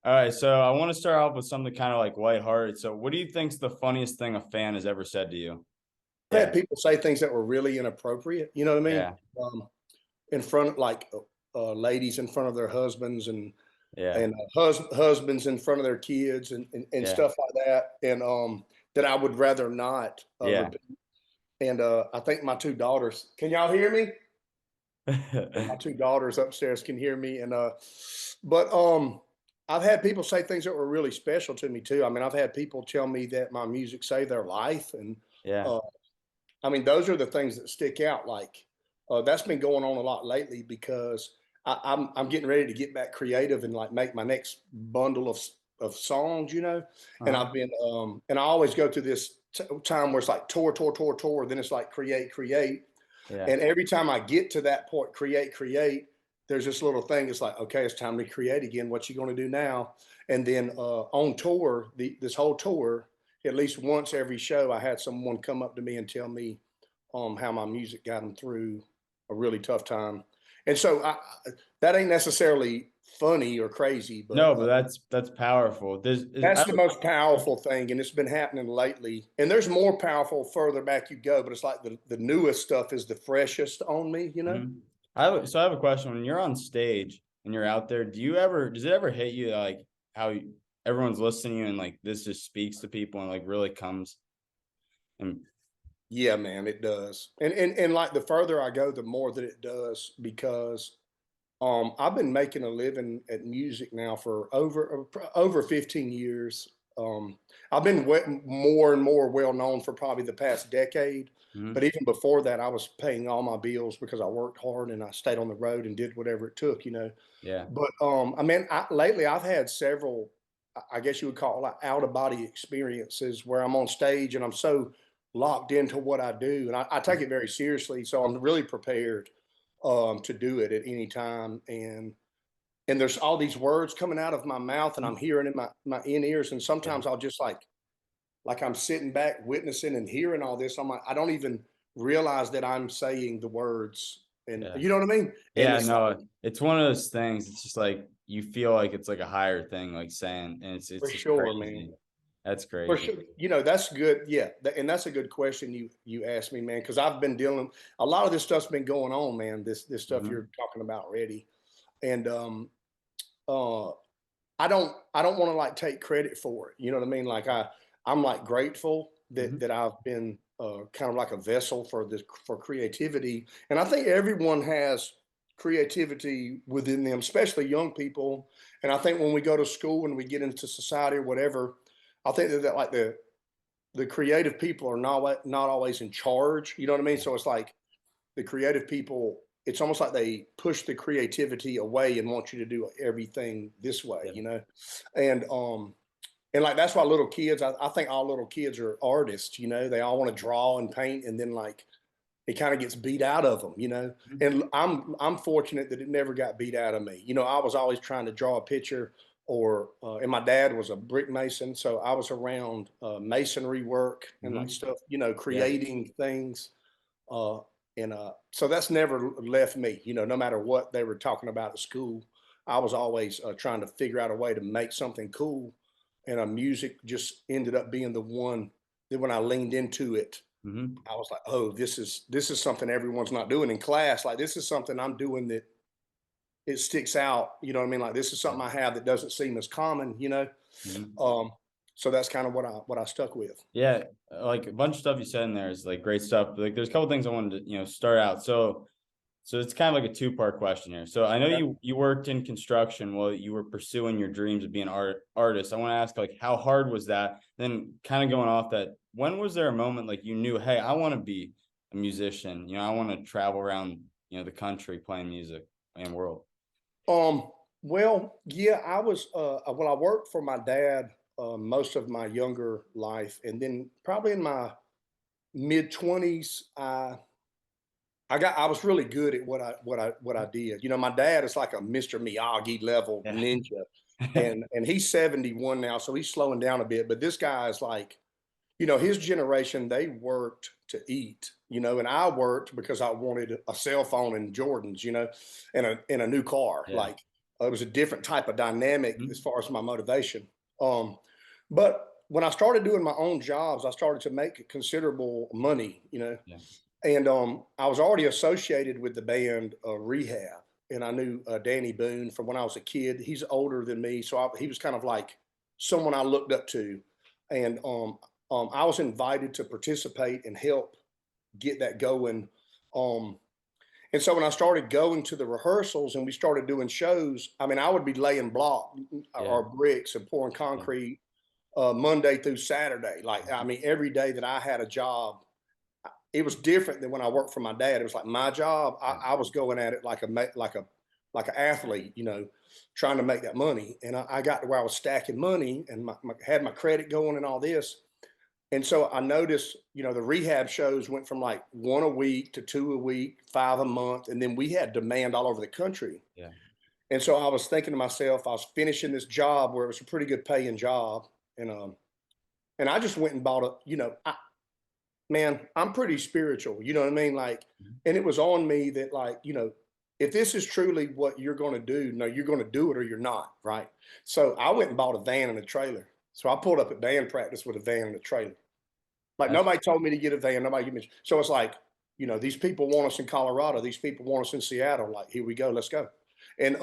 All right, so I want to start off with something kind of like lighthearted. So, what do you think's the funniest thing a fan has ever said to you? I've Yeah, had people say things that were really inappropriate. You know what I mean? yeah, In front of ladies in front of their husbands yeah, and husbands in front of their kids and yeah, stuff like that. And that I would rather not yeah. repeat. And I think my two daughters, can y'all hear me? My two daughters upstairs can hear me. But I've had people say things that were really special to me too. I mean, I've had people tell me that my music saved their life, and Yeah, uh, I mean, those are the things that stick out. Like that's been going on a lot lately because I'm getting ready to get back creative and like make my next bundle of songs, you know. And uh-huh. I've been and I always go through this time where it's like tour, tour, tour, tour. Then it's like create, create. Yeah, And every time I get to that point, create, create. There's this little thing. It's like, okay, it's time to create again. What you going to do now? And then on tour, this whole tour, at least once every show, I had someone come up to me and tell me how my music got them through a really tough time. And so that ain't necessarily funny or crazy, but no, but that's powerful. that's the most powerful thing. And it's been happening lately. And there's more powerful further back you go, but it's like the newest stuff is the freshest on me, you know? Mhm. So I have a question. When you're on stage and you're out there, does it ever hit you like how everyone's listening to you and like this just speaks to people and like really comes and Yeah, man, it does. And like the further I go, the more that it does because I've been making a living at music now for over 15 years. I've been more and more well known for probably the past decade. But Mhm. even before that, I was paying all my bills because I worked hard and I stayed on the road and did whatever it took, you know. Yeah. But I mean, lately I've had several, I guess you would call it like out of body experiences where I'm on stage and I'm so locked into what I do, and I take it very seriously. So I'm really prepared to do it at any time. And there's all these words coming out of my mouth, and I'm hearing in my in ears. And Yeah. sometimes I'll just like I'm sitting back witnessing and hearing all this. I'm like, I don't even realize that I'm saying the words, and Yeah. you know what I mean. And Yeah, it's like no, it's one of those things. It's just like you feel like it's like a higher thing, like saying, and it's for just sure, man. crazy. That's For crazy. sure, that's good. Yeah, and that's a good question you asked me, man. Because I've been dealing a lot of this stuff's been going on, man. This stuff Mhm. you're talking about already, and uh, I don't want to like take credit for it. You know what I mean? Like I'm like grateful Mhm. that I've been kind of like a vessel for this for creativity, and I think everyone has creativity within them, especially young people. And I think when we go to school and we get into society or whatever, I think that like the creative people are not always in charge. You know what I mean? So it's like the creative people. It's almost like they push the creativity away and want you to do everything this way. Yeah. You know, and and like that's why little kids. I think all little kids are artists. You know, they all want to draw and paint, and then like it kind of gets beat out of them. You know, Mhm. and I'm fortunate that it never got beat out of me. You know, I was always trying to draw a picture or and my dad was a brick mason, so I was around masonry work and like Mhm. stuff, you know, Yeah. creating things. Uh, and so that's never left me, you know, no matter what they were talking about at school. I was always trying to figure out a way to make something cool. And music just ended up being the one that when I leaned into it, Mhm. I was like, oh, this is something everyone's not doing in class. Like this is something I'm doing that it sticks out. You know what I mean? Like this is Yeah. something I have that doesn't seem as common. You know, Mhm. um, so that's kind of what I stuck with. Yeah, like a bunch of stuff you said in there is like great stuff. But, like, there's a couple things I wanted to, start out. So it's kind of like a two-part question here. So I know Okay. you worked in construction while you were pursuing your dreams of being an artist. I want to ask like how hard was that? Then kind of going off that, when was there a moment like you knew, hey, I want to be a musician. I want to travel around, the country playing music and world. Um, well, yeah, I was well, I worked for my dad most of my younger life, and then probably in my mid 20s, I was really good at what I did. You know, my dad is like a Mr. Miyagi level Yeah. ninja, and he's 71 now, so he's slowing down a bit. But this guy is like, you know, his generation, they worked to eat, you know, and I worked because I wanted a cell phone and Jordans, you know, and a new car. Yeah. Like, It was a different type of dynamic as Mhm. far as my motivation. Um, but when I started doing my own jobs, I started to make considerable money, Yeah. and I was already associated with the band Rehab, and I knew Danny Boone from when I was a kid. He's older than me, so he was kind of like someone I looked up to, and I was invited to participate and help get that going. Um, and so when I started going to the rehearsals and we started doing shows, I mean, I would be laying block Yeah. or bricks and pouring Yeah. concrete Monday through Saturday. Like, I Mhm. mean, every day that I had a job, it was different than when I worked for my dad. It was like my job. Yeah. I was going at it like an athlete, trying to make that money. And I got to where I was stacking money and had my credit going and all this. And so I noticed, the rehab shows went from like one a week to two a week, five a month, and then we had demand all over the country. Yeah. And so I was thinking to myself, I was finishing this job where it was a pretty good paying job, and and I just went and bought man, I'm pretty spiritual, you know what I mean? Like, Mhm. and it was on me that like, if this is truly what you're going to do, no, you're going to do it or you're not, right? So I went and bought a van and a trailer. So I pulled up at band practice with a van and a trailer. Like That's nobody told me to get a van. Nobody gave me. So it's like, these people want us in Colorado. These people want us in Seattle. Like, here we go. Let's go. And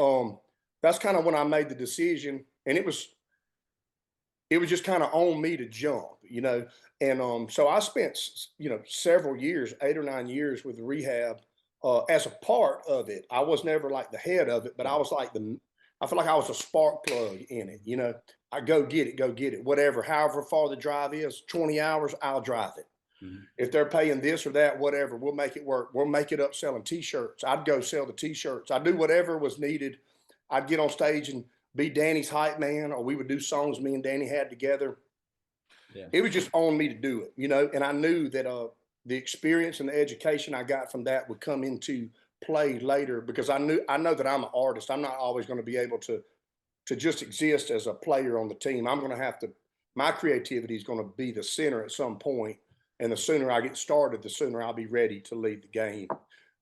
that's kind of when I made the decision. And it was just kind of on me to jump. And so I spent several years, 8 or 9 years with rehab as a part of it. I was never like the head of it, but I yeah. was like I feel like I was a spark plug in it. I go get it, whatever, however far the drive is, 20 hours, I'll drive it. Mhm. If they're paying this or that, whatever, we'll make it work. We'll make it up selling t-shirts. I'd go sell the t-shirts. I'd do whatever was needed. I'd get on stage and be Danny's hype man, or we would do songs me and Danny had together. Yeah. It was just on me to do it. And I knew that the experience and the education I got from that would come into play later because I know that I'm an artist. I'm not always going to be able to just exist as a player on the team. I'm going to have to, my creativity is going to be the center at some point. And the sooner I get started, the sooner I'll be ready to lead the game.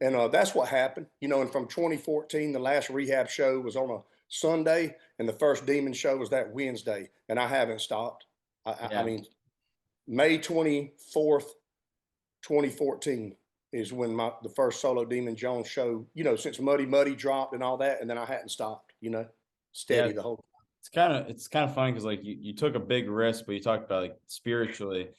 And that's what happened. And from 2014, the last rehab show was on a Sunday, and the first Demon show was that Wednesday. And I haven't stopped. I Yeah. mean, May 24th, 2014 is when the first solo Demun Jones show, since Muddy Muddy dropped and all that. And then I hadn't stopped, Yeah. steady the whole. It's kind of funny because like you took a big risk, but you talked about like spiritually.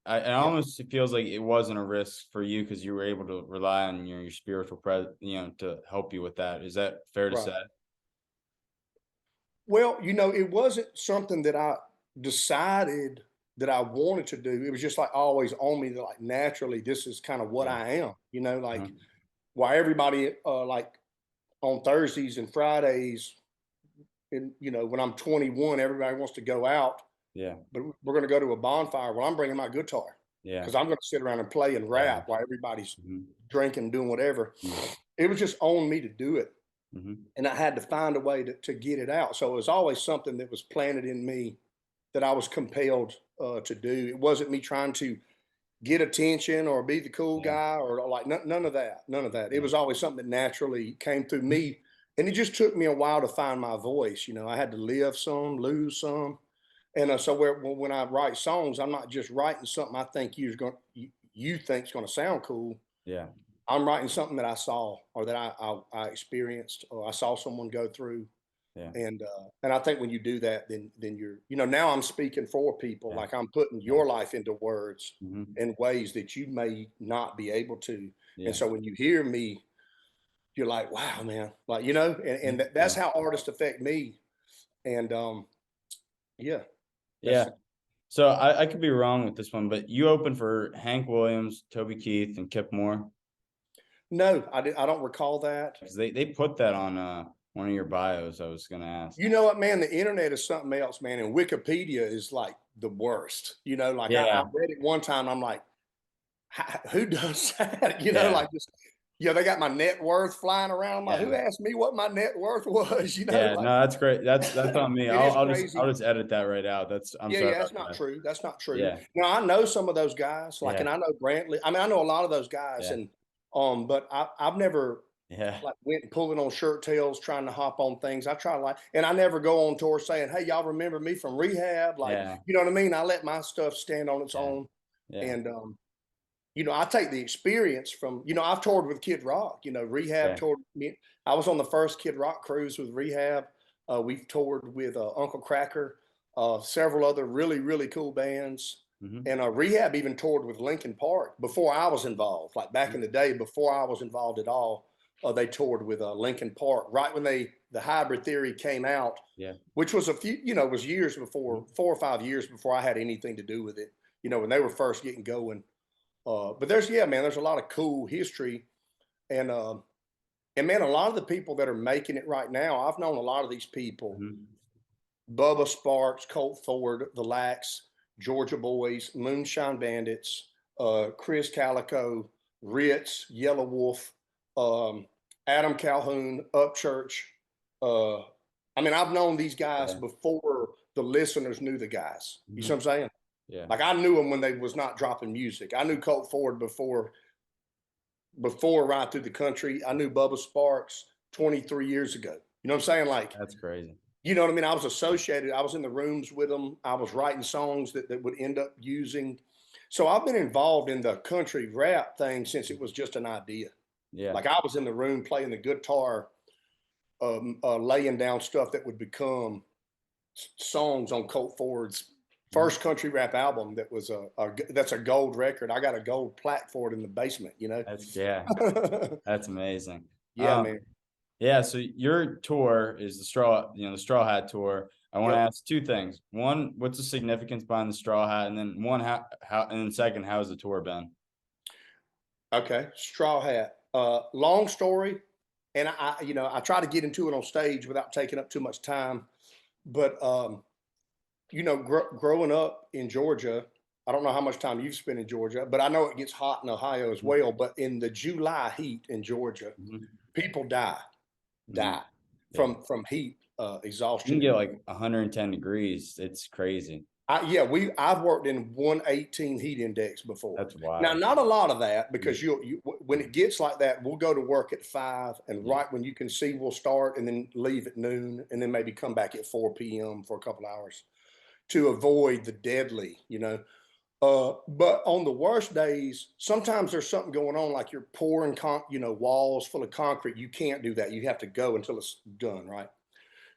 I Yeah, almost it feels like it wasn't a risk for you because you were able to rely on your spiritual to help you with that. Is that fair to right. say? Well, it wasn't something that I decided that I wanted to do. It was just like always on me that like naturally this is kind of what Yeah. I am, Uh-huh. like why everybody like on Thursdays and Fridays and when I'm 21, everybody wants to go out, Yeah. but we're going to go to a bonfire. Well, I'm bringing my guitar Yeah. because I'm going to sit around and play and Yeah. rap while everybody's Mhm. drinking, doing whatever. Mhm. It was just on me to do it. Mhm. And I had to find a way to get it out. So it was always something that was planted in me that I was compelled to do. It wasn't me trying to get attention or be the cool Yeah. guy or like none of that. None of that. It Yeah. was always something that naturally came through Mhm. me. And it just took me a while to find my voice. I had to live some, lose some. And so when I write songs, I'm not just writing something I think you think's going to sound cool. Yeah. I'm writing something that I saw or that I experienced or I saw someone go through. Yeah. And I think when you do that, then you're now I'm speaking for people, Yeah. like I'm putting Yeah. your life into words Mhm. in ways that you may not be able to. And Yeah. so when you hear me, you're like, wow, man, like Yeah. and that's Yeah. how artists affect me. And yeah, that's Yeah. So I could be wrong with this one, but you opened for Hank Williams, Toby Keith, and Kip Moore no, I don't recall that. because they put that on one of your bios. I was gonna ask. You know what, man? The internet is something else, man, and Wikipedia is like the worst. Like I Yeah. read it one time, I'm like, who does that? Yeah. Like just they got my net worth flying around. I'm like, who Yeah. asked me what my net worth was? Yeah. Like No, that's great. That's on me. it I'll is I'll just crazy. I'll just edit that right out. I'm Yeah, sorry yeah, about that's not that. true. That's not true. Yeah. Now I know some of those guys, like, Yeah. and I know Brantley. I mean, I know a lot of those guys, Yeah. and but I've never. Yeah. like went and pulling on shirt tails, trying to hop on things. I try to like, and I never go on tour saying, "Hey, y'all remember me from rehab?" Like, Yeah. you know what I mean? I let my stuff stand on its Yeah. own, Yeah. and I take the experience from, I've toured with Kid Rock. Rehab Yeah. toured me. I was on the first Kid Rock cruise with Rehab. We've toured with Uncle Cracker, several other really really cool bands, Mhm. and Rehab even toured with Linkin Park before I was involved. Like back in Mhm. the day, before I was involved at all, they toured with Linkin Park right when the Hybrid Theory came out, Yeah. which was a few, was years before, Mhm. 4 or 5 years before I had anything to do with it. When they were first getting going. But yeah, man, there's a lot of cool history, and man, a lot of the people that are making it right now, I've known a lot of these people: Mhm. Bubba Sparks, Colt Ford, the Lax, Georgia Boys, Moonshine Bandits, Chris Calico, Ritz, Yellow Wolf, um, Adam Calhoun, Upchurch. Uh, I mean, I've known these guys Yeah. before the listeners knew the guys. You see Mhm. what I'm saying? Yeah. Like I knew them when they was not dropping music. I knew Colt Ford before Ride Through the Country. I knew Bubba Sparks 23 years ago. You know what I'm saying? Like, That's crazy. you know what I mean? I was associated. I was in the rooms with them. I was writing songs that would end up using. So I've been involved in the country rap thing since it was just an idea. Yeah. Like I was in the room playing the guitar, laying down stuff that would become songs on Colt Ford's Mhm. first country rap album. That was that's a gold record. I got a gold plaque for it in the basement. That's yeah. That's amazing. Yeah, Um, man. yeah, so your tour is the Straw Hat Tour. I wanna Yep. ask 2 things. One, what's the significance behind the Straw Hat? And then one, how and then second, how's the tour been? Okay. Straw Hat. Long story, and I try to get into it on stage without taking up too much time. But growing up in Georgia, I don't know how much time you've spent in Georgia, but I know it gets hot in Ohio as Mhm, well. But in the July heat in Georgia, mhm, people mhm. die Yeah. from heat You can exhaustion. get, And like, 110 degrees. It's crazy. I've worked in 118 heat index before. That's Now, wild. not a lot of that, Mhm, because when it gets like that, we'll go to work at 5, and yeah, right when you can see, we'll start and then leave at noon, and then maybe come back at 4 p.m. for a couple hours to avoid the deadly. But on the worst days, sometimes there's something going on, like you're pouring walls full of concrete. You can't do that. You have to go until it's done, right?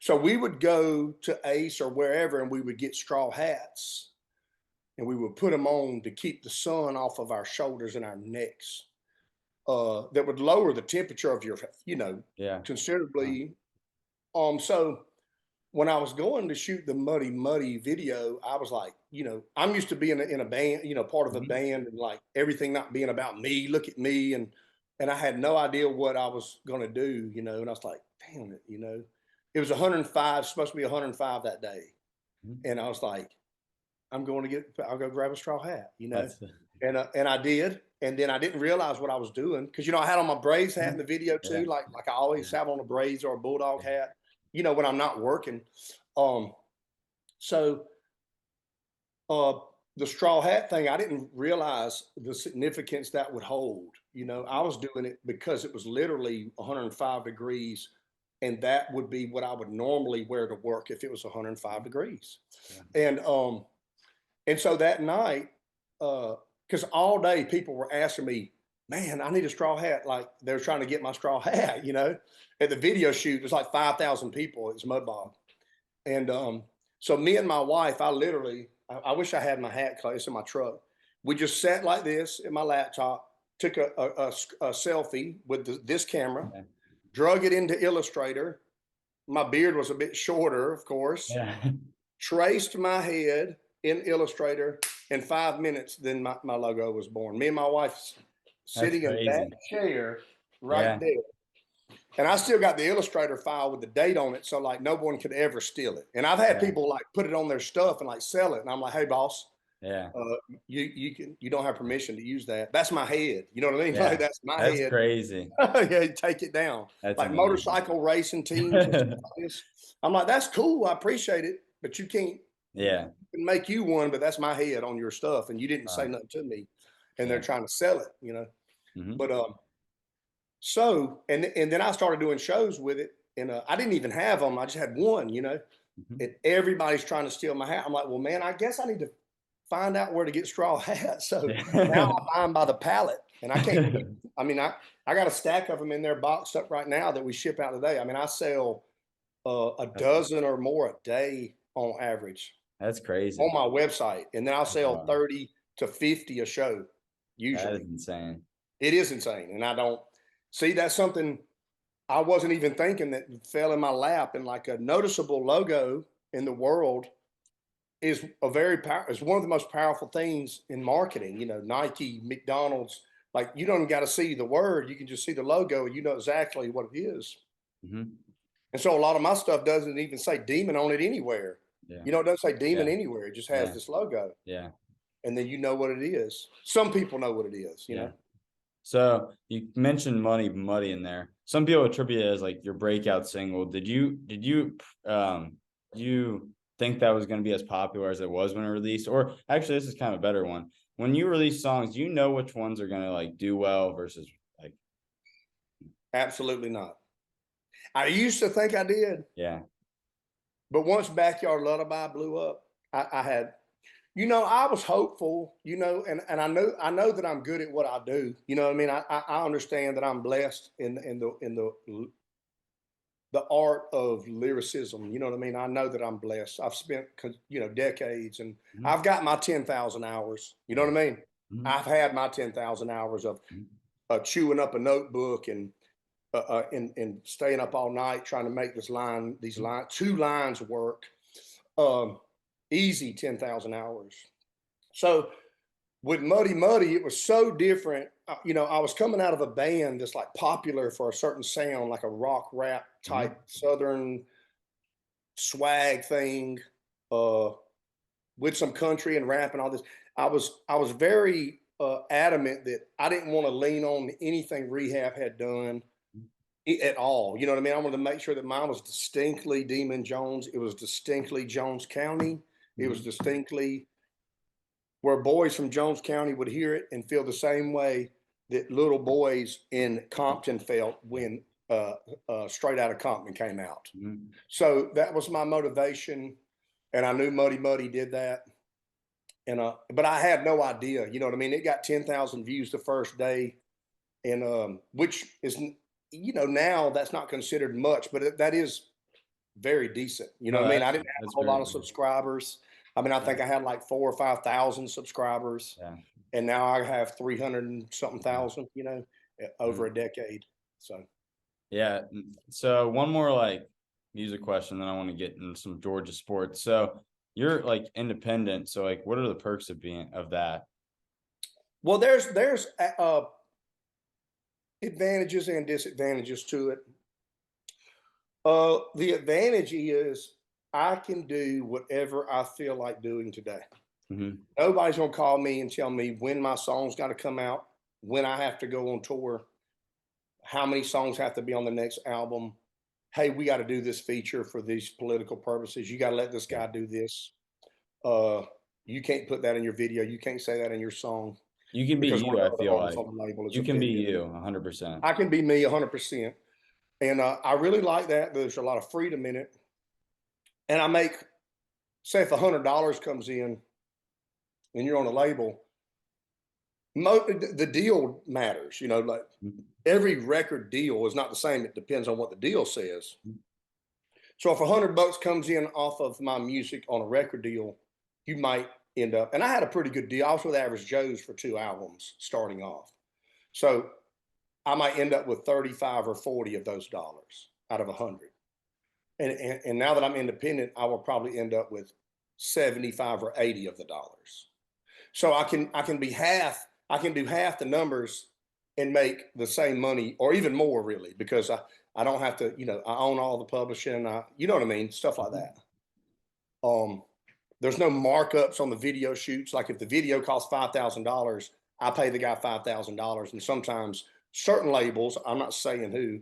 So we would go to Ace or wherever, and we would get straw hats, and we would put them on to keep the sun off of our shoulders and our necks. That would lower the temperature of your, yeah. Wow. considerably. So when I was going to shoot the Muddy Muddy video, I was like, I'm used to being in a band, part of a Mhm, band, and like everything not being about me. Look at me, and I had no idea what I was going to do. And I was like, damn it. It was 105, supposed to be 105 that day, mhm. and I was like, I'll go grab a straw hat. That's And I did, and then I didn't realize what I was doing, because I had on my Braves hat in mhm, the video yeah, too, like I always yeah, have on a Braves or a Bulldog yeah. hat, when I'm not working. Um, so uh, the straw hat thing, I didn't realize the significance that would hold. I was doing it because it was literally 105 degrees, and that would be what I would normally wear to work if it was 105 Mhm, degrees. yeah, And so that night, because all day people were asking me, "Man, I need a straw hat." Like they were trying to get my straw hat. At the video shoot, there's like 5,000 people. It's Mudbog, and so me and my wife, I wish I had my hat case in my truck. We just sat like this in my laptop, took a selfie with this camera, yeah, drug it into Illustrator. My beard was a bit shorter, of course. yeah. Traced my head in Illustrator. In 5 minutes, then my logo was born. Me and my wife That's sitting in that crazy. chair right Yeah, there. And I still got the Illustrator file with the date on it, so like no one could ever steal it. And I've had yeah, people like put it on their stuff and like sell it, and I'm like, "Hey, boss, yeah, you don't have permission to use that. That's my head. You know what I mean? Like yeah. that's my That's head. crazy. Yeah, take it down." That's Like amazing. motorcycle racing teams and stuff like this. I'm like, "That's cool. I appreciate it, but you can't Yeah, can make you one, but that's my head on your stuff, and you didn't say wow, nothing to me." And they're yeah, trying to sell it. mhm, But So, and then I started doing shows with it, and I didn't even have them. I just had one, you know, Mhm. and everybody's trying to steal my hat. I'm like, well, man, I guess I need to find out where to get straw hats. So now Yeah. I buy them by the pallet, and I can't keep. I mean, I got a stack of them in there boxed up right now that we ship out today. I mean, I sell a dozen or more a day on average That's on crazy. my website, and then I'll sell Wow. 30 to 50 a show That is usually. insane. It is insane, and I don't see that's something I wasn't even thinking that fell in my lap, and like a noticeable logo in the world is a very is one of the most powerful things in marketing. You know, Nike, McDonald's, like you don't got to see the word, you can just see the logo and you know exactly what it is. Mhm. And so a lot of my stuff doesn't even say demon on it anywhere. Yeah. You know, it doesn't say demon Yeah. anywhere. It just has Yeah. this logo. Yeah. And then you know what it is. Some people know what it is, you Yeah. know. So you mentioned Money Muddy in there. Some people attribute it as like your breakout single. Do you think that was going to be as popular as it was when it released? Or actually, this is kind of a better one. When you release songs, do you know which ones are going to like do well versus like, Absolutely not. I used to think I did, yeah. but once Backyard Lullaby blew up, I had, you know, I was hopeful, you know, and I know that I'm good at what I do. You know what I mean? I understand that I'm blessed in the art of lyricism. You know what I mean? I know that I'm blessed. I've spent, you know, decades, and Mhm. I've got my 10,000 hours. You know Yeah. what I mean? Mhm. I've had my 10,000 hours of Mhm. chewing up a notebook and staying up all night trying to make these Mhm. two lines work. Um, Easy 10,000 hours. So with Muddy Muddy, it was so different. You know, I was coming out of a band that's like popular for a certain sound, like a rock rap Mhm. type Southern swag thing, uh, with some country and rap and all this. I was very adamant that I didn't want to lean on anything Rehab had done at all. You know what I mean? I wanted to make sure that mine was distinctly Demun Jones. It was distinctly Jones County. It was Mhm. distinctly where boys from Jones County would hear it and feel the same way that little boys in Compton felt when Straight Outta Compton came out. Mhm. So that was my motivation, and I knew Muddy Muddy did that. And but I had no idea. You know what I mean? It got 10,000 views the first day, and which is, you know, now that's not considered much, but that is very decent. You know No, what I mean? I didn't have that's a whole lot very of good. subscribers. I mean, I Yeah. think I had like 4 or 5 thousand subscribers, Yeah. and now I have 300 and something Yeah. thousand. You know, over Mhm. a decade. So Yeah. So one more like music question, then I want to get into some Georgia sports. So you're like independent. So like, what are the perks of being of that? well, there's advantages and disadvantages to it. The advantage is I can do whatever I feel like doing today. Hmm. Nobody's gonna call me and tell me when my song's got to come out, when I have to go on tour, how many songs have to be on the next album. Hey, we got to do this feature for these political purposes. You got to let this Yeah. guy do this. Uh, you can't put that in your video. You can't say that in your song You can be because one you, of I the other feel artists like. on the label is You can be offended. you 100%. I can be me 100%. And I really like that. There's a lot of freedom in it. And I make, say, if $100 comes in and you're on a label, the deal matters. You know, like Mhm. every record deal is not the same. It depends on what the deal says. So if $100 comes in off of my music on a record deal, you might end up. And I had a pretty good deal. I was with Average Joe's for 2 albums starting off. So I might end up with 35 or 40 of those dollars out of 100. And now that I'm independent, I will probably end up with 75 or 80 of the dollars. So I can be half. I can do half the numbers and make the same money or even more really because I don't have to, you know, I own all the publishing. You know what I mean? Stuff like Mhm. that. Um, there's no markups on the video shoots. Like if the video costs $5,000, I pay the guy $5,000. And sometimes certain labels, I'm not saying who,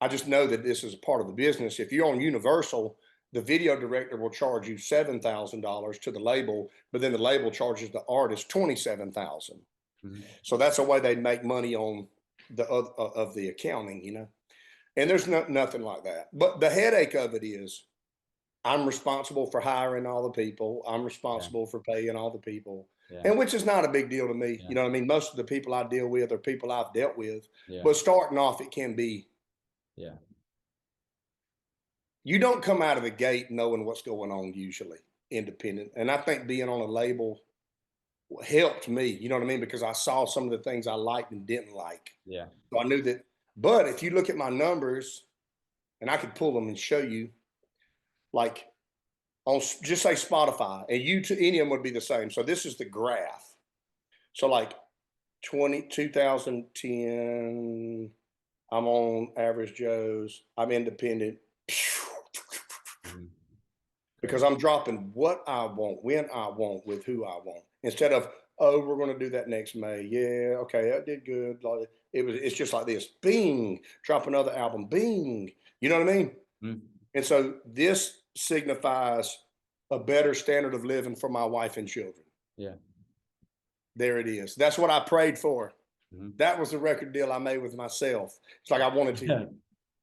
I just know that this is a part of the business. If you're on Universal, the video director will charge you $7,000 to the label, but then the label charges the artist 27,000. Mhm. So that's a way they make money on of the accounting, and there's nothing like that. But the headache of it is I'm responsible for hiring all the people. I'm Yeah. responsible for paying all the people, Yeah. and which is not a big deal to me. Yeah. You know what I mean? Most of the people I deal with are people I've dealt with, Yeah. but starting off, it can be. Yeah. You don't come out of the gate knowing what's going on usually independent, and I think being on a label helped me. You know what I mean? Because I saw some of the things I liked and didn't like, Yeah. so I knew that. But if you look at my numbers, and I could pull them and show you, like on just say Spotify, and you to any of them would be the same. So this is the graph. So like 2010, I'm on Average Joe's. I'm independent Mhm. because Great. I'm dropping what I want, when I want, with who I want, instead of, oh, we're going to do that next May. Yeah, okay, that did good. Like it's just like this. Bing, drop another album. Bing, you know what I mean? Mhm. And so this signifies a better standard of living for my wife and children. Yeah. There it is. That's what I prayed for. Mhm. That was the record deal I made with myself. It's like I wanted to. Yeah.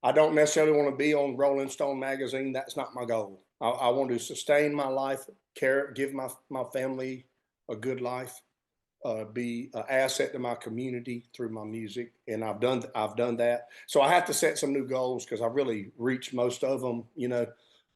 I don't necessarily want to be on Rolling Stone magazine. That's not my goal. I want to sustain my life, care, give my family a good life, be an asset to my community through my music, and I've done that. So I have to set some new goals because I really reached most of them.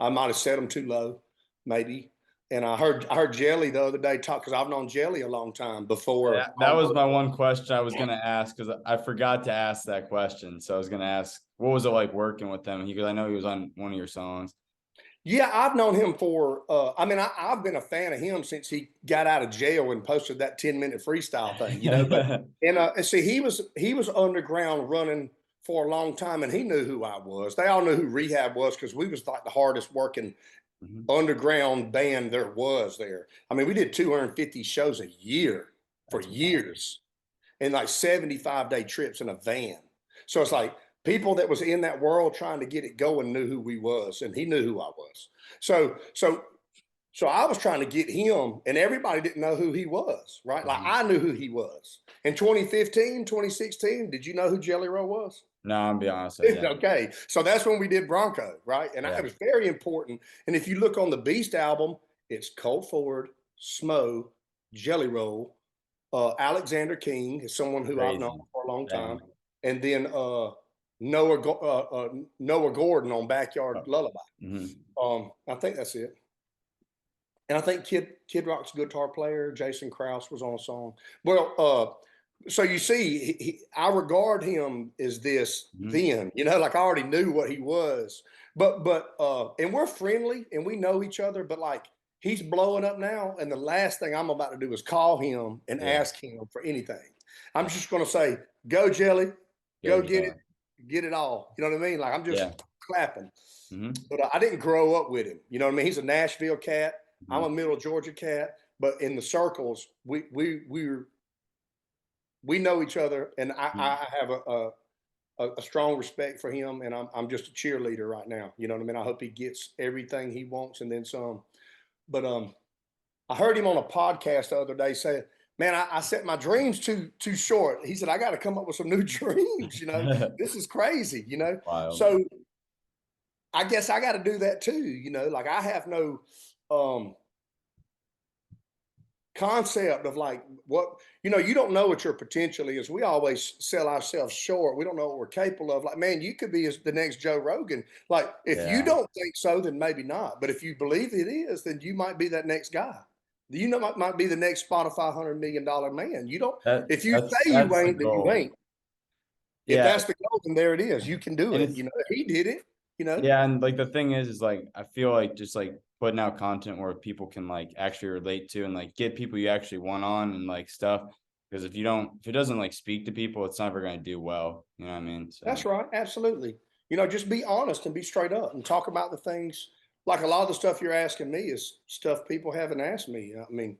I might have set them too low, maybe. And I heard Jelly the other day talk because I've known Jelly a long time Yeah, before I that was worked. my one question I was gonna ask because I forgot to ask that question. So I was gonna ask, what was it like working with him? Because I know he was on one of your songs. Yeah, I've known him for. I mean, I've been a fan of him since he got out of jail and posted that 10-minute freestyle thing. But and see, he was underground running for a long time, and he knew who I was. They all knew who Rehab was because we was like the hardest working Mhm. underground band there was there. I mean, we did 250 shows a year for That's wild. years, and like 75-day trips in a van. So it's like people that was in that world trying to get it going knew who we was, and he knew who I was. So I was trying to get him, and everybody didn't know who he was, right? Like Mhm. I knew who he was. In 2015, 2016, did you know who Jelly Roll was? No, I'm gonna be honest, I didn't. Okay, so that's when we did Bronco, right? And Yeah. it was very important. And if you look on the Beast album, it's Colt Ford, Smo, Jelly Roll, Alexander King is someone who I've known Crazy. for a long time, Dang. and then Noah Gordon on Backyard Oh, Lullaby. mhm. I think that's it. And I think Kid Rock's a guitar player. Jason Krause was on a song. Well, so you see, I regard him as this. Mhm. Then like I already knew what he was, and we're friendly and we know each other. But like he's blowing up now, and the last thing I'm about to do is call him and Yeah. ask him for anything. I'm just going to say, "Go Jelly, Go go get it, Jelly. get it all." You know what I mean? Like I'm just Yeah. clapping. Mhm. But I didn't grow up with him. You know what I mean? He's a Nashville cat. I'm a Mhm. Middle Georgia cat. But in the circles, we know each other, and I, Mhm. I have a strong respect for him, and I'm just a cheerleader right now. You know what I mean? I hope he gets everything he wants and then some. But I heard him on a podcast the other day say, "Man, I set my dreams too short." He said, "I got to come up with some new dreams. This is crazy. Wild. So I guess I got to do that too. Like I have no um, concept of like what you don't know what your potential is. We always sell ourselves short. We don't know what we're capable of. Like, man, you could be as the next Joe Rogan. Like, if you Yeah. don't think so, then maybe not. But if you believe it is, then you might be that next guy. Might be the next Spotify $100 million man. You don't. That If you that's say you that's the ain't, then you goal. ain't. If Yeah. that's the goal, then there it is. You can do And it. it's He did it. Yeah, and like the thing is like I feel like just like putting out content where people can like actually relate to and like get people you actually want on and like stuff. Because if it doesn't like speak to people, it's never gonna do well. You know what I mean? So That's right. Absolutely. Just be honest and be straight up and talk about the things. Like a lot of the stuff you're asking me is stuff people haven't asked me. I mean,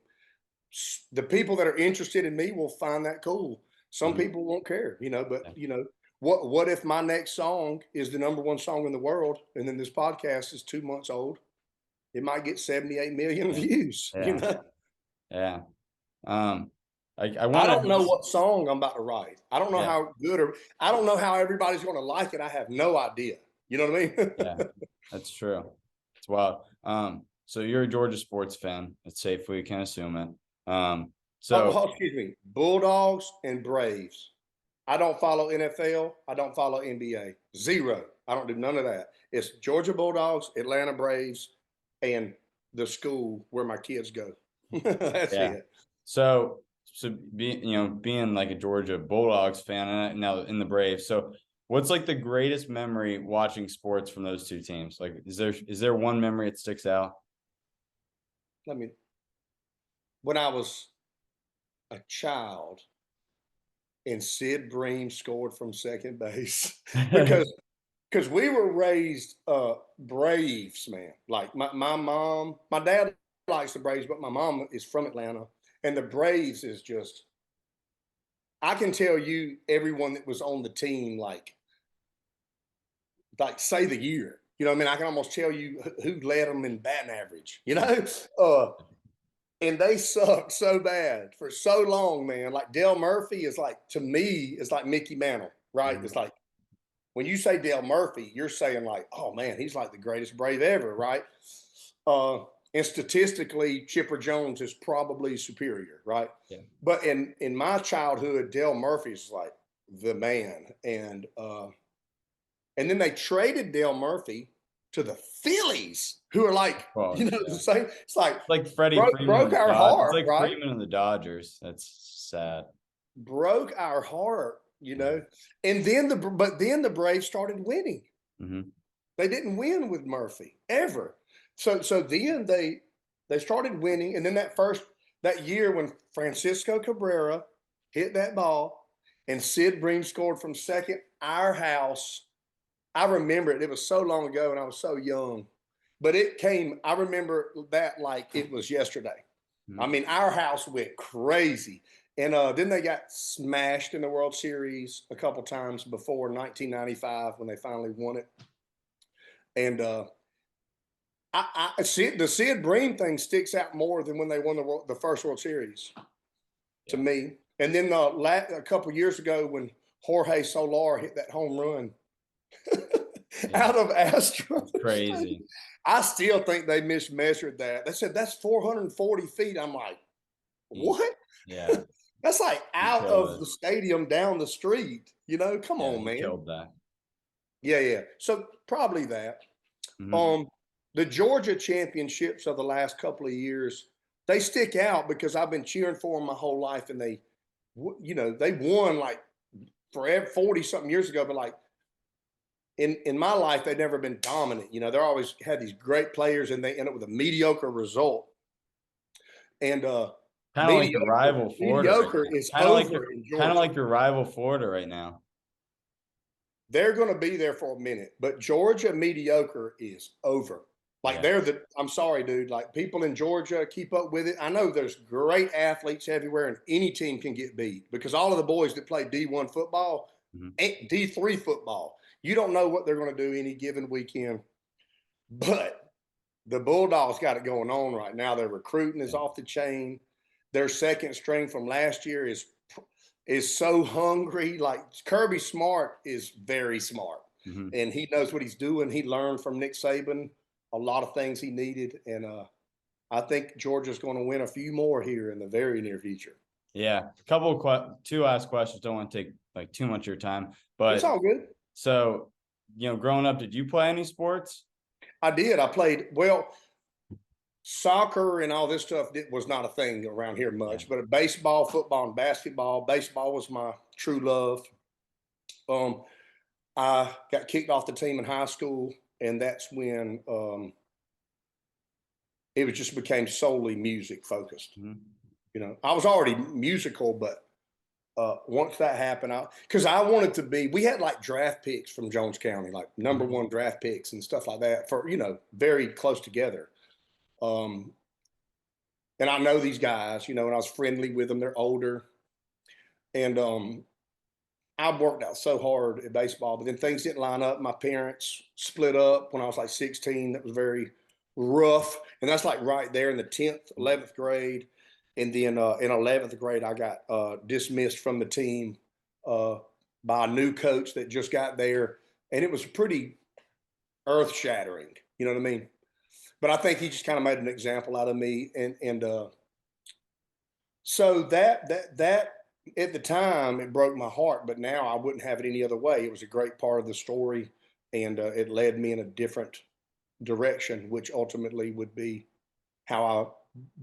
the people that are interested in me will find that cool. Some mhm, people won't care, but yeah. what if my next song is the number one song in the world and then this podcast is 2 months old? It might get 78 million Yeah. views, Yeah. Yeah. I I want don't to know just what song I'm about to write. I don't know yeah, how good or I don't know how everybody's going to like it. I have no idea. You know what I mean? yeah, that's true. It's wild. So you're a Georgia sports fan. It's safe we can assume it. So Excuse me. Bulldogs and Braves. I don't follow NFL. I don't follow NBA. Zero. I don't do none of that. It's Georgia Bulldogs, Atlanta Braves, and the school where my kids go. That's yeah. it. So being being like a Georgia Bulldogs fan and now in the Braves. So what's like the greatest memory watching sports from those two teams? Like is there one memory that sticks out? Let me. When I was a child and Sid Bream scored from second base because we were raised Braves, man. Like my mom, my dad likes the Braves, but my mom is from Atlanta, and the Braves is just. I can tell you everyone that was on the team, say the year. You know what I mean? I can almost tell you who led them in batting average. Uh, and they sucked so bad for so long, man. Like Dale Murphy is like to me is like Mickey Mantle, right? It's Mhm. like when you say Dale Murphy, you're saying like, oh man, he's like the greatest Brave ever, right? And statistically, Chipper Jones is probably superior, right? Yeah. But in my childhood, Dale Murphy's like the man, and then they traded Dale Murphy to the Phillies, who are like, Well, the yeah. same. It's like It's like Freddie Freeman broke and the our Dodgers. It's heart, like right? Freeman and the Dodgers. That's sad. Broke our heart, Yeah. And then the Braves started winning. Hmm. They didn't win with Murphy ever. So then they started winning, and then that year when Francisco Cabrera hit that ball and Sid Bream scored from second, our house. I remember it. It was so long ago, and I was so young, but it came. I remember that like it was yesterday. I Hmm. mean, our house went crazy. And then they got smashed in the World Series a couple times before 1995 when they finally won it. And the Sid Bream thing sticks out more than when they won the first World Series to Yeah. me. And then a couple years ago when Jorge Solar hit that home run Yeah. out of It's Astros. crazy. I still think they mismeasured that. They said that's 440 feet. I'm like, He, what? yeah, That's like he out killed of it. the stadium down the street. Come Yeah, on, he man. killed that. Yeah, yeah. So probably that. Hmm. Um, the Georgia championships of the last couple of years, they stick out because I've been cheering for them my whole life, and they won like forever 40 something years ago, but like in my life, they've never been dominant. They're always had these great players, and they end up with a mediocre result. And Kind of like your mediocre, rival Florida right mediocre now. is Kind of like over your in kind of Georgia. like your rival Florida right now. They're going to be there for a minute, but Georgia mediocre is over. Like Yeah. I'm sorry, dude. Like people in Georgia keep up with it. I know there's great athletes everywhere, and any team can get beat because all of the boys that play D1 football, Hmm. D3 football, you don't know what they're going to do any given weekend. But the Bulldogs got it going on right now. Their recruiting is Yeah. off the chain. Their second string from last year is so hungry. Like Kirby Smart is very smart, Hmm. and he knows what he's doing. He learned from Nick Saban a lot of things he needed, and I think Georgia's going to win a few more here in the very near future. Yeah. Two last questions. Don't want to take like too much of your time, It's but all good. so growing up, did you play any sports? I did. I played well. Soccer and all this stuff was not a thing around here Yeah. much, but baseball, football, and basketball. Baseball was my true love. Um, I got kicked off the team in high school, and that's when it was just became solely music focused. Mhm. I was already musical, but once that happened, because I wanted to be, we had like draft picks from Jones County, like number Mhm. one draft picks and stuff like that for, very close together. Um, and I know these guys, and I was friendly with them. They're older. And I worked out so hard at baseball, but then things didn't line up. My parents split up when I was like 16. That was very rough. And that's like right there in the 10th, 11th grade. And then in 11th grade, I got dismissed from the team uh, by a new coach that just got there. And it was pretty earth shattering. You know what I mean? But I think he just kind of made an example out of me. And so that at the time it broke my heart, but now I wouldn't have it any other way. It was a great part of the story, and it led me in a different direction, which ultimately would be how I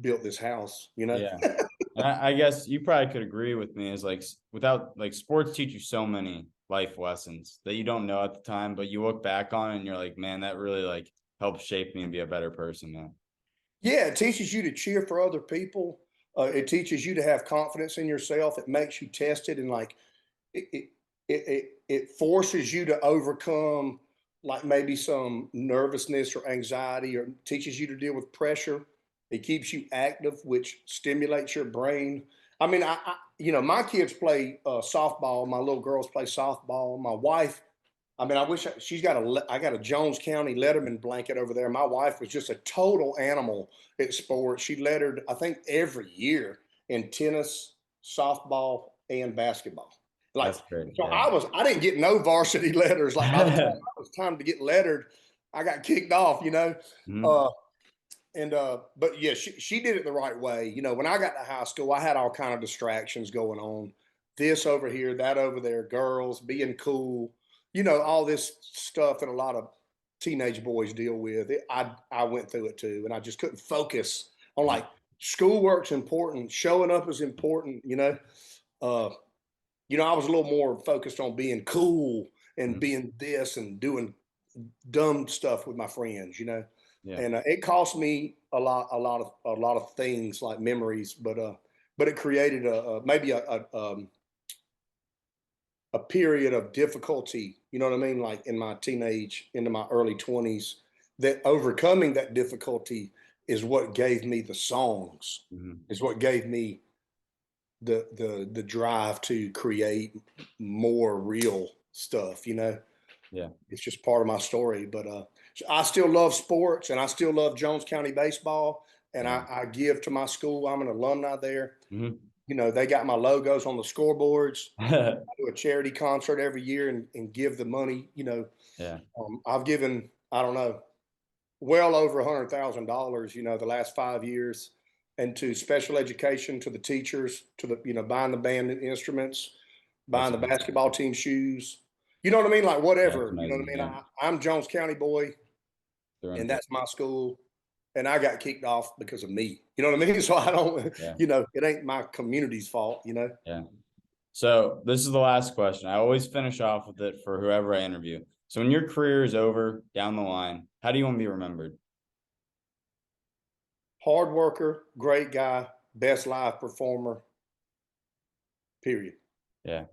built this house. You know. Yeah. And I guess you probably could agree with me is like without like sports teach you so many life lessons that you don't know at the time, but you look back on it and you're like, man, that really like helped shape me and be a better person now. Yeah, it teaches you to cheer for other people. It teaches you to have confidence in yourself. It makes you tested, and like it, it forces you to overcome like maybe some nervousness or anxiety, or teaches you to deal with pressure. It keeps you active, which stimulates your brain. I mean, my kids play softball. My little girls play softball. My wife, I mean, she's got I got a Jones County Letterman blanket over there. My wife was just a total animal at sports. She lettered, I think, every year in tennis, softball, and basketball. Like, That's great. so Yeah. I didn't get no varsity letters. Like by the time it was time to get lettered, I got kicked off, you know. Mhm. Uh, but yeah, she did it the right way. You know, when I got to high school, I had all kind of distractions going on. This over here, that over there, girls, being cool, all this stuff that a lot of teenage boys deal with. I went through it too, and I just couldn't focus on Mhm. like schoolwork's important, showing up is important, Uh, I was a little more focused on being cool and Mhm. being this and doing dumb stuff with my friends, Yeah. and it cost me a lot of things like memories, but it created maybe a period of difficulty. You know what I mean? Like in my teenage, into my early 20s, that overcoming that difficulty is what gave me the songs, Mhm. is what gave me the drive to create more real stuff. Yeah. It's just part of my story. But I still love sports, and I still love Jones County baseball. And Yeah. I give to my school. I'm an alumni there. Mhm. They got my logos on the scoreboards. I do a charity concert every year and give the money. Yeah. I've given, I don't know, well over $100,000. The last 5 years, into special education, to the teachers, to the buying the band instruments, That's buying the awesome. basketball team shoes. You know what I mean? Like Yeah, it's whatever. You know what amazing. I mean? Yeah. I'm Jones County boy, Through and and through. that's my school. And I got kicked off because of me. You know what I mean? So I don't, Yeah. it ain't my community's fault. Yeah. So this is the last question. I always finish off with it for whoever I interview. So when your career is over down the line, how do you want to be remembered? Hard worker, great guy, best live performer, period. Yeah.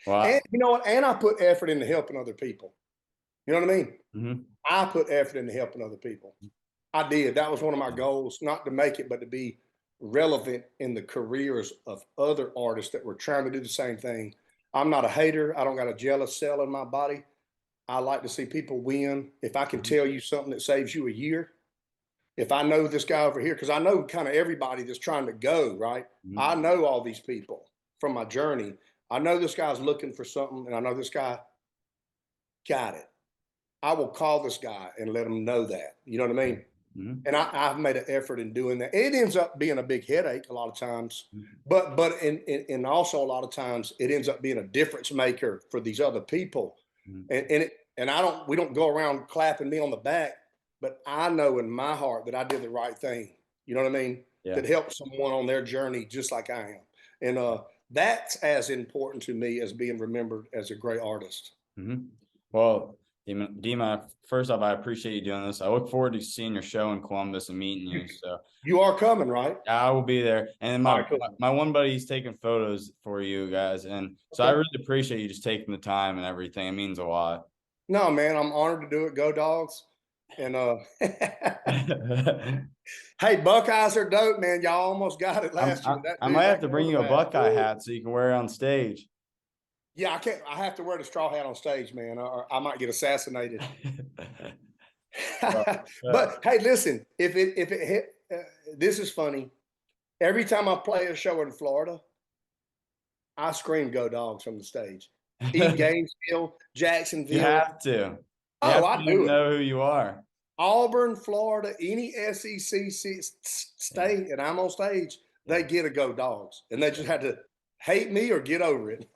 And Well, you know what? And I put effort into helping other people. You know what I mean? mhm. I put effort into helping other people. I did. That was one of my goals, not to make it, but to be relevant in the careers of other artists that were trying to do the same thing. I'm not a hater. I don't got a jealous cell in my body. I like to see people win. If I can Mhm. tell you something that saves you a year, if I know this guy over here, because I know kind of everybody that's trying to go, right? I Mhm. know all these people from my journey. I know this guy's looking for something, and I know this guy got it. I will call this guy and let him know that. You know what I Yeah. mean? Mhm. And I've made an effort in doing that. It ends up being a big headache a lot of times, Mhm. but also a lot of times it ends up being a difference maker for these other people. Mhm. And we don't go around clapping me on the back, but I know in my heart that I did the right thing. You know what I mean? Yeah. That helped someone on their journey just like I am. And that's as important to me as being remembered as a great artist. Mhm. Well, Dima, first off, I appreciate you doing this. I look forward to seeing your show in Columbus and meeting You, you. So you are coming, right? I will be there. And then All my, right, cool. my my one buddy, he's taking photos for you guys. And so I Okay. really appreciate you just taking the time and everything. It means a lot. No, man, I'm honored to do it. Go dogs. And hey, Buckeyes are dope, man. Y'all almost got it I'm, last year. I, That I dude, might have that to bring you a quarterback. Buckeye hat so you can wear it on stage. Yeah, I can't. I have to wear the straw hat on stage, man, or I might get assassinated. Well, But hey, listen, if it hit, this is funny. every time I play a show in Florida, I scream "Go Dogs" from the stage. Even Gainesville, You Jacksonville. have to. You Oh, have to I let do them it. know who you are. Auburn, Florida, any SEC Yeah, state, and I'm on stage, they yeah. get a "Go Dogs," and they just had to hate me or get over it.